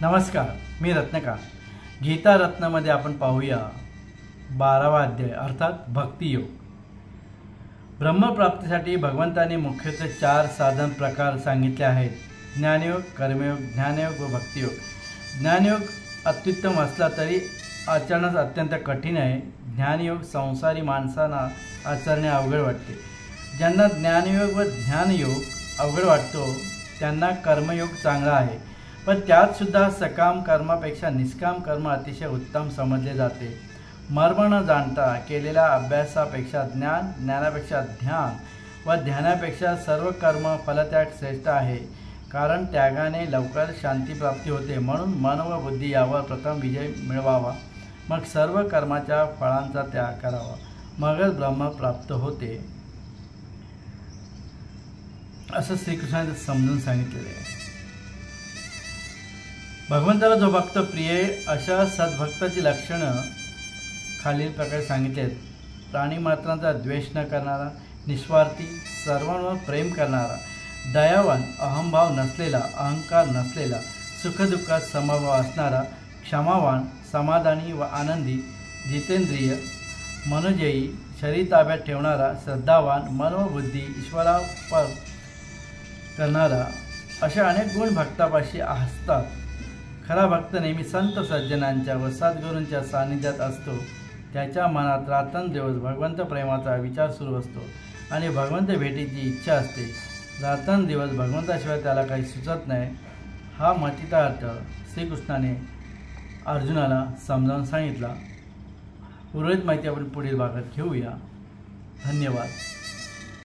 नमस्कार, मी रत्नकांत। गीता रत्नमध्ये आपण पाहूया 12वा अध्याय अर्थात भक्तियोग। ब्रह्मप्राप्तीसाठी भगवंताने मुख्यत्वे 4 साधन प्रकार सांगितले आहेत: ज्ञानयोग, कर्मयोग, ज्ञानयोग व भक्तियोग। ज्ञानयोग अत्युत्तम असला तरी आचरणास अत्यंत कठीण आहे। ज्ञानयोग संसारी माणसांना आचरणे अवघड वाटते। ज्यांना ज्ञानयोग व ध्यानयोग अवघड वाटतो त्यांना कर्मयोग चांगला आहे, पण त्यात सुद्धा सकाम कर्मापेक्षा निष्काम कर्म अतिशय उत्तम समजले जाते। मर्म न जाणता केलेल्या अभ्यासापेक्षा ज्ञान, ज्ञानापेक्षा ध्यान व ध्यानापेक्षा सर्व कर्म फलत्याग श्रेष्ठ आहे, कारण त्यागाने लवकर शांतीप्राप्ती होते। म्हणून मन व बुद्धी यावर प्रथम विजय मिळवावा, मग सर्व कर्माच्या फळांचा त्याग करावा, मगच ब्रह्म प्राप्त होते, असं श्रीकृष्णाने समजून सांगितलेले आहे। भगवंताला जो भक्त प्रिय अशा सद्भक्ताची लक्षणं खालील प्रकारे सांगितले आहेत: प्राणीमात्रांचा द्वेष न करणारा, निस्वार्थी, सर्वांवर प्रेम करणारा, दयावान, अहंभाव नसलेला, अहंकार नसलेला, सुखदुःखात समभाव असणारा, क्षमावान, समाधानी व आनंदी, जितेंद्रिय, मनोजयी, शरीर ताब्यात ठेवणारा, श्रद्धावान, मन व बुद्धी ईश्वरापर करणारा, अशा अनेक गुण भक्तापाशी असतात। खरा भक्त नेहमी संत सज्जनांच्या व सद्गुरूंच्या सानिध्यात असतो। त्याच्या मनात रात्रंदिवस भगवंत प्रेमाचा विचार सुरू असतो आणि भगवंत भेटीची इच्छा असते। रात्रंदिवस भगवंताशिवाय त्याला काही सुचत नाही। हा मतितार्थ श्रीकृष्णाने अर्जुनाला समजावून सांगितला। उर्वरित माहिती आपण पुढील भागात घेऊया। धन्यवाद।